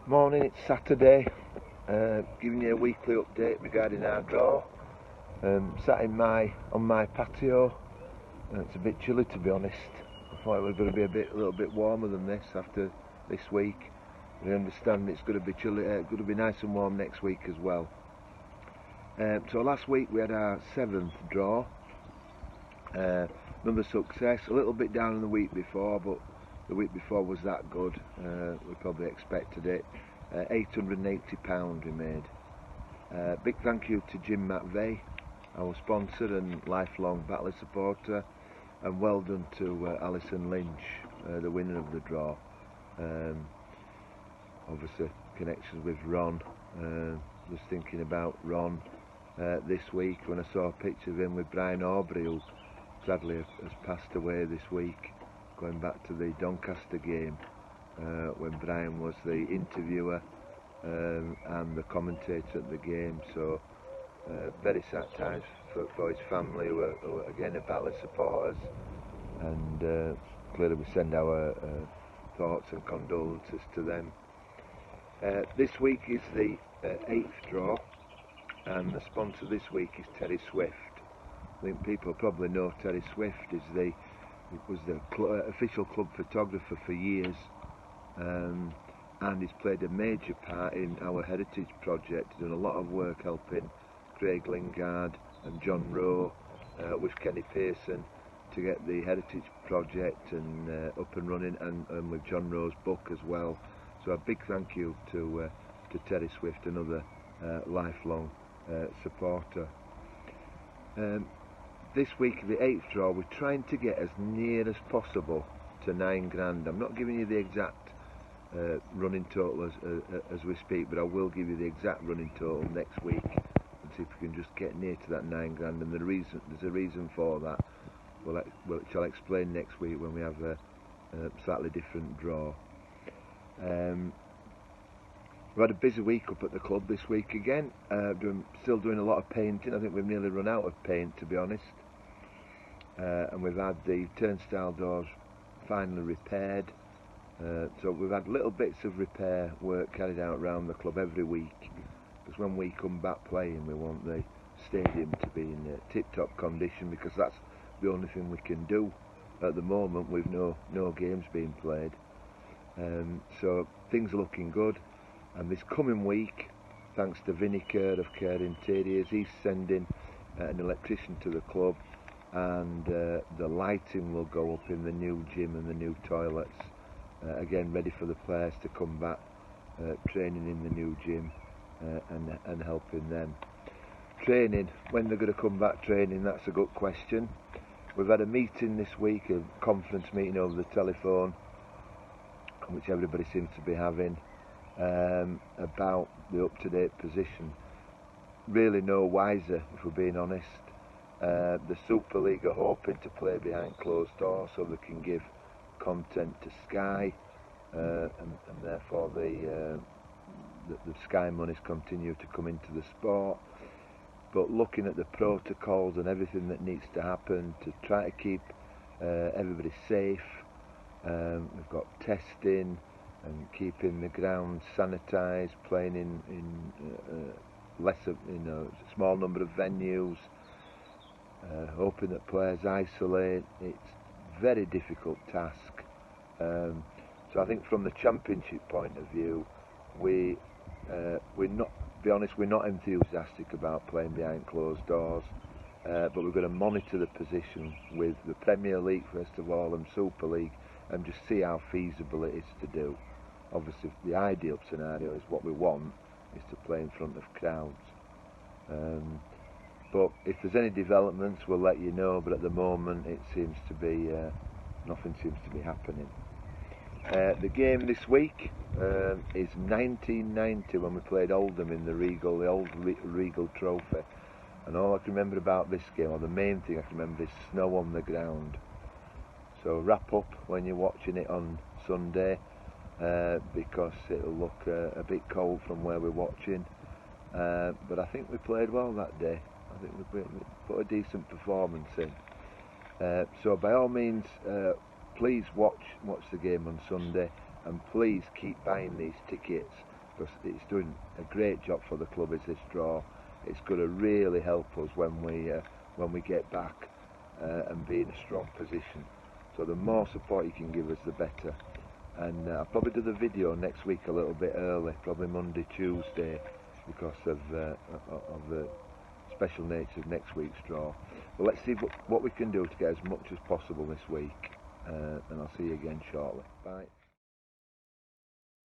Morning, it's Saturday, giving you a weekly update regarding our draw. Sat on my patio. It's a bit chilly, to be honest. I thought it was going to be a little bit warmer than this after this week. I understand it's going to be chilly, going to be nice and warm next week as well. So last week we had our 7th draw. Another success, a little bit down than the week before, but the week before was that good. We probably expected it. £880 we made. Big thank you to Jim McVeigh, our sponsor and lifelong Batley supporter, and well done to Alison Lynch, the winner of the draw. Obviously connections with Ron. Was thinking about Ron this week when I saw a picture of him with Brian Aubrey, who sadly has passed away this week, going back to the Doncaster game when Brian was the interviewer and the commentator at the game. So very sad times for his family, who are again Batley supporters, and clearly we send our thoughts and condolences to them. This week is the 8th draw, and the sponsor this week is Terry Swift. I think people probably know Terry Swift was the official club photographer for years, and he's played a major part in our heritage project. He's done a lot of work helping Craig Lingard and John Rowe with Kenny Pearson to get the heritage project and up and running, and with John Rowe's book as well. So a big thank you to Terry Swift, another lifelong supporter. This week, the 8th draw, we're trying to get as near as possible to £9 grand. I'm not giving you the exact running total as we speak, but I will give you the exact running total next week and see if we can just get near to that £9 grand. And there's a reason for that, which I'll explain next week when we have a slightly different draw. We've had a busy week up at the club this week again, still doing a lot of painting. I think we've nearly run out of paint, to be honest. And we've had the turnstile doors finally repaired. So we've had little bits of repair work carried out around the club every week, because when we come back playing, we want the stadium to be in tip-top condition, because that's the only thing we can do at the moment with no games being played. So things are looking good, and this coming week, thanks to Vinnie Kerr of Kerr Interiors, he's sending an electrician to the club, and the lighting will go up in the new gym and the new toilets, again ready for the players to come back training in the new gym and helping them. Training, when they're going to come back training, that's a good question. We've had a meeting this week, a conference meeting over the telephone, which everybody seems to be having, about the up-to-date position. Really no wiser, if we're being honest. The Super League are hoping to play behind closed doors so they can give content to Sky, and therefore the Sky monies continue to come into the sport. But looking at the protocols and everything that needs to happen to try to keep everybody safe, we've got testing and keeping the ground sanitised, playing in a small number of venues, hoping that players isolate. It's a very difficult task. So I think from the Championship point of view, we're not, to be honest, we're not enthusiastic about playing behind closed doors. But we're going to monitor the position with the Premier League first of all and Super League, and just see how feasible it is to do. Obviously the ideal scenario is what we want, is to play in front of crowds. But if there's any developments, we'll let you know, but at the moment it seems to be nothing seems to be happening. The game this week is 1990, when we played Oldham in the old Regal Trophy. And all I can remember about this game, or the main thing I can remember, is snow on the ground. So wrap up when you're watching it on Sunday, because it'll look a bit cold from where we're watching. But I think we played well that day. I think we put a decent performance in. So by all means, please watch the game on Sunday, and please keep buying these tickets. because it's doing a great job for the club. Is this draw? It's going to really help us when we get back and be in a strong position. So the more support you can give us, the better. And I'll probably do the video next week a little bit early, probably Monday, Tuesday, because of the special nature of next week's draw. But let's see what we can do to get as much as possible this week, and I'll see you again shortly. Bye.